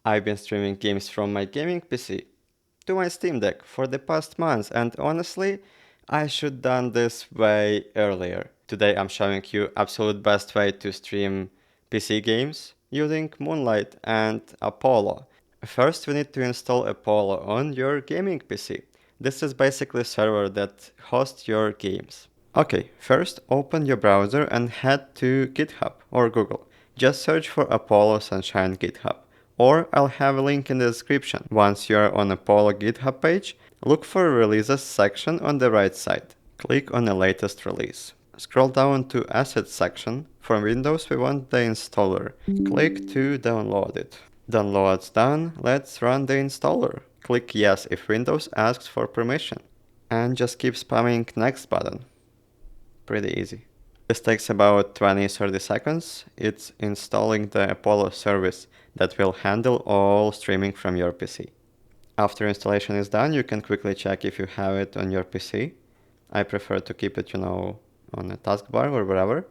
I've been streaming games from my gaming PC to my Steam Deck for the past months, and honestly, I should done this way earlier. Today I'm showing you absolute best way to stream PC games using Moonlight and Apollo. First, we need to install Apollo on your gaming PC. This is basically a server that hosts your games. Okay, first open your browser and head to GitHub or Google. Just search for Apollo Sunshine GitHub, or I'll have a link in the description. Once you're on Apollo GitHub page, look for releases section on the right side. Click on the latest release. Scroll down to Assets section. For Windows, we want the installer. Click to download it. Download's done. Let's run the installer. Click Yes if Windows asks for permission. And just keep spamming Next button. Pretty easy. This takes about 20-30 seconds. It's installing the Apollo service that will handle all streaming from your PC. After installation is done, you can quickly check if you have it on your PC. I prefer to keep it, on a taskbar or wherever.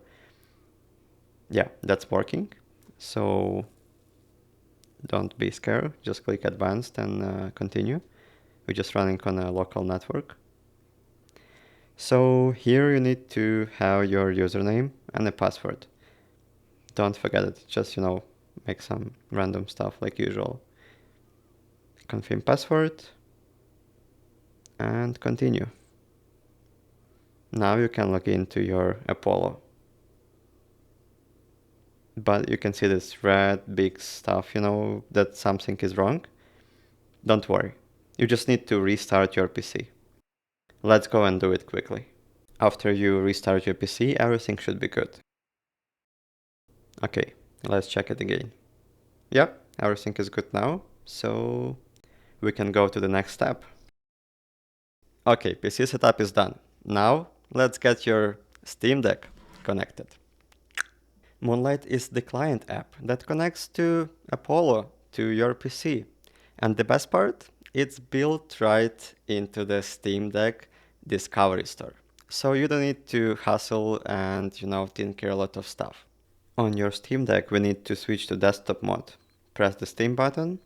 Yeah, that's working. So don't be scared. Just click Advanced and continue. We're just running on a local network. So here you need to have your username and a password. Don't forget it. Just, make some random stuff like usual. Confirm password and continue. Now you can log into your Apollo. But you can see this red big stuff, that something is wrong. Don't worry. You just need to restart your PC. Let's go and do it quickly. After you restart your PC, everything should be good. Okay, let's check it again. Yep, everything is good now, so we can go to the next step. Okay, PC setup is done. Now, let's get your Steam Deck connected. Moonlight is the client app that connects to Apollo to your PC. And the best part, it's built right into the Steam Deck Discovery Store. So you don't need to hustle and, tinker a lot of stuff. On your Steam Deck, we need to switch to desktop mode. Press the Steam button,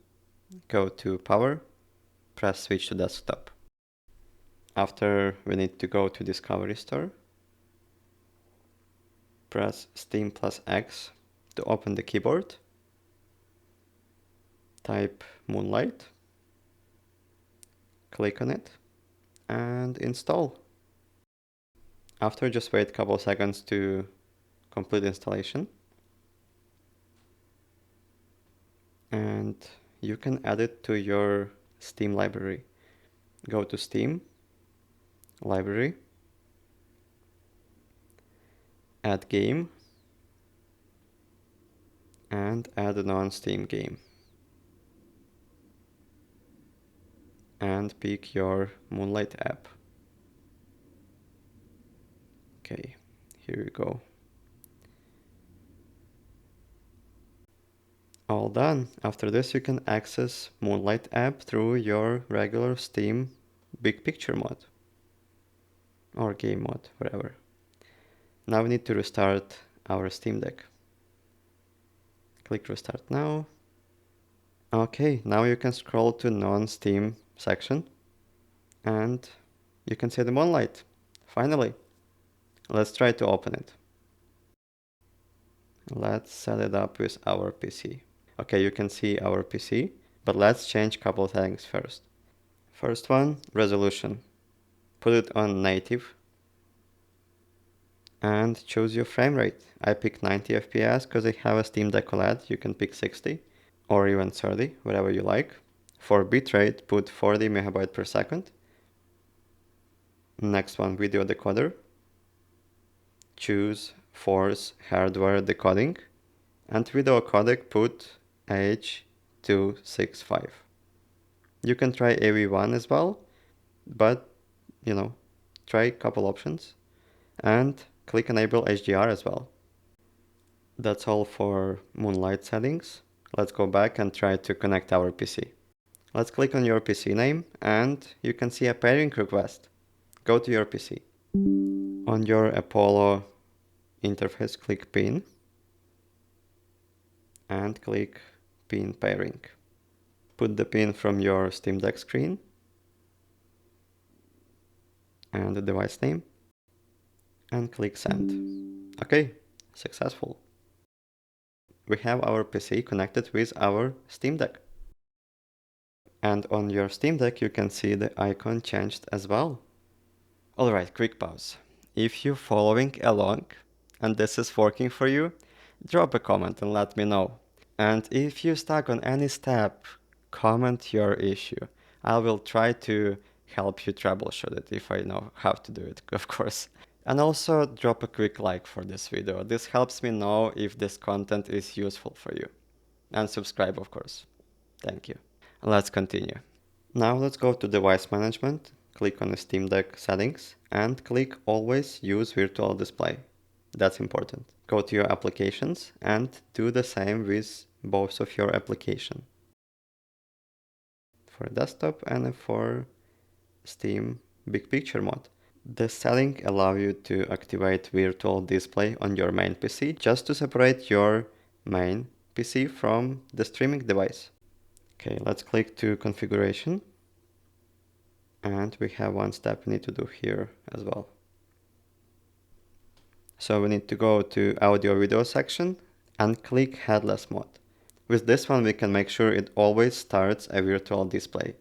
go to Power, press Switch to Desktop. After, we need to go to Discovery Store. Press Steam plus X to open the keyboard. Type Moonlight. Click on it and install. After, just wait a couple seconds to complete installation. And you can add it to your Steam library. Go to Steam, Library, Add Game, and add a non-Steam game. And pick your Moonlight app. Okay, here you go. All done. After this, you can access Moonlight app through your regular Steam Big Picture mode or game mode, whatever. Now we need to restart our Steam Deck. Click Restart Now. Okay, now you can scroll to non-Steam section and you can see the Moonlight. Finally, let's try to open it. Let's set it up with our PC. Okay, you can see our PC, but let's change a couple settings first. First one, resolution. Put it on native and choose your frame rate. I picked 90 FPS because I have a Steam Deck OLED. You can pick 60 or even 30, whatever you like. For bitrate, put 40 megabyte per second. Next one, video decoder. Choose force hardware decoding. And video codec, put H265. You can try AV1 as well, but, try a couple options. And click enable HDR as well. That's all for Moonlight settings. Let's go back and try to connect our PC. Let's click on your PC name and you can see a pairing request. Go to your PC. On your Apollo interface, click pin and click pin pairing. Put the pin from your Steam Deck screen and the device name and click send. Okay, successful. We have our PC connected with our Steam Deck. And on your Steam Deck you can see the icon changed as well. Alright, quick pause. If you're following along and this is working for you, drop a comment and let me know. And if you're stuck on any step, comment your issue. I will try to help you troubleshoot it if I know how to do it, of course. And also drop a quick like for this video. This helps me know if this content is useful for you. And subscribe, of course. Thank you. Let's continue. Now let's go to device management, click on the Steam Deck settings and click always use virtual display. That's important. Go to your applications and do the same with both of your application. For desktop and for Steam Big Picture mode. This setting allows you to activate virtual display on your main PC just to separate your main PC from the streaming device. Okay, let's click to configuration. And we have one step we need to do here as well. So we need to go to audio video section and click headless mode. With this one we can make sure it always starts a virtual display.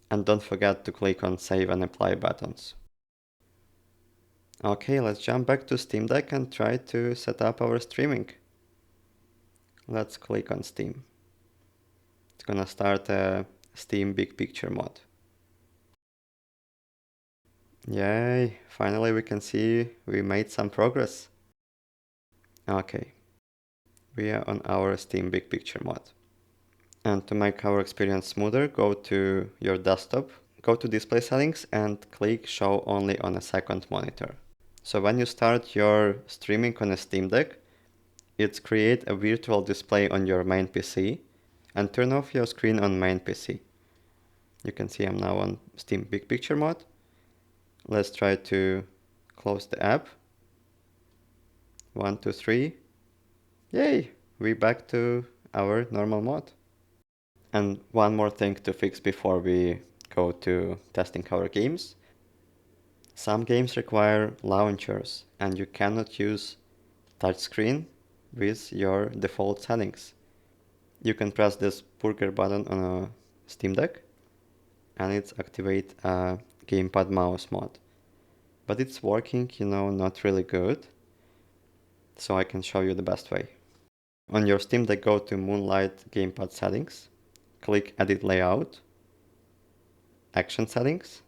And don't forget to click on save and apply buttons. Okay, let's jump back to Steam Deck and try to set up our streaming. Let's click on Steam. It's gonna start a Steam Big Picture mode. Yay, finally we can see we made some progress. Okay, we are on our Steam Big Picture mode. And to make our experience smoother, go to your desktop, go to display settings and click show only on a second monitor. So when you start your streaming on a Steam Deck, it's create a virtual display on your main PC and turn off your screen on main PC. You can see I'm now on Steam Big Picture mode. Let's try to close the app. 1, 2, 3. Yay! We're back to our normal mode. And one more thing to fix before we go to testing our games. Some games require launchers and you cannot use touchscreen with your default settings. You can press this burger button on a Steam Deck and it's activate a gamepad mouse mode. But it's working, not really good. So I can show you the best way. On your Steam Deck, go to Moonlight gamepad settings, click edit layout, action settings,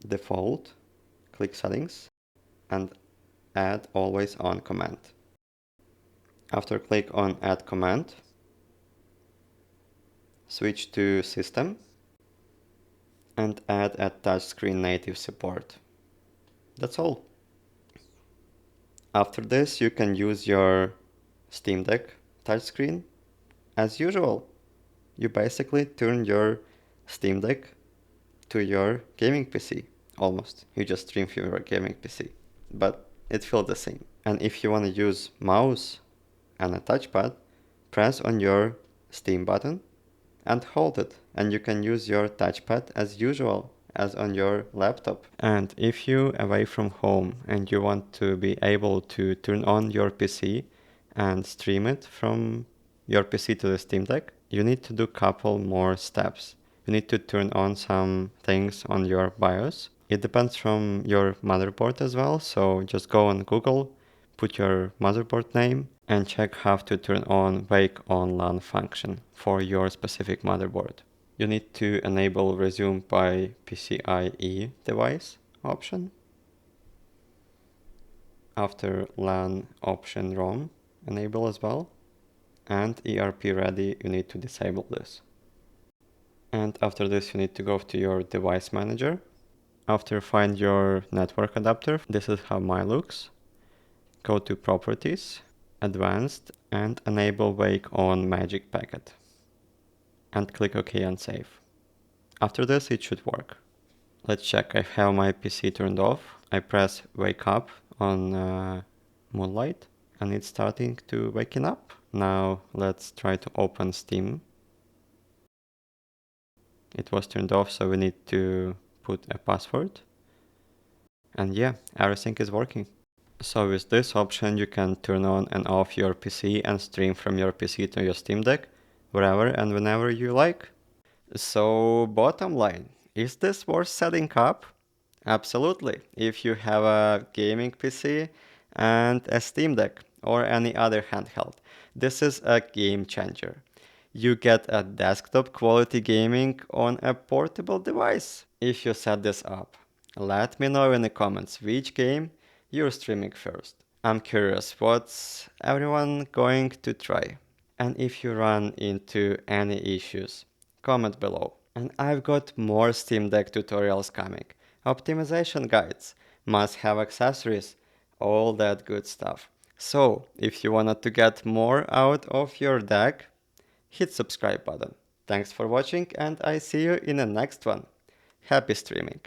default, click settings, and add always on command. After click on add command, switch to system and add a touchscreen native support. That's all. After this, you can use your Steam Deck touchscreen as usual. You basically turn your Steam Deck to your gaming PC, almost. You just stream from your gaming PC, but it feels the same. And if you want to use mouse and a touchpad, press on your Steam button and hold it, and you can use your touchpad as usual as on your laptop. And if you're away from home and you want to be able to turn on your PC and stream it from your PC to the Steam Deck, you need to do a couple more steps. You need to turn on some things on your BIOS. It depends from your motherboard as well, so just go on Google, put your motherboard name and check how to turn on wake on LAN function for your specific motherboard. You need to enable resume by PCIe device option. After LAN option ROM, enable as well. And ERP ready, you need to disable this. And after this, you need to go to your device manager. After find your network adapter, this is how mine looks. Go to properties, advanced, and enable wake on magic packet. And click OK and save. After this, it should work. Let's check. I have my PC turned off. I press wake up on Moonlight and it's starting to waking up. Now let's try to open Steam It was turned off, so we need to put a password. And yeah, everything is working. So with this option, you can turn on and off your PC and stream from your PC to your Steam Deck, wherever and whenever you like. So bottom line, is this worth setting up? Absolutely. If you have a gaming PC and a Steam Deck or any other handheld, this is a game changer. You get a desktop quality gaming on a portable device if you set this up. Let me know in the comments which game you're streaming first. I'm curious what's everyone going to try. And if you run into any issues, comment below. And I've got more Steam Deck tutorials coming, optimization guides, must-have accessories, all that good stuff. So, if you wanted to get more out of your deck, hit subscribe button. Thanks for watching and I see you in the next one. Happy streaming!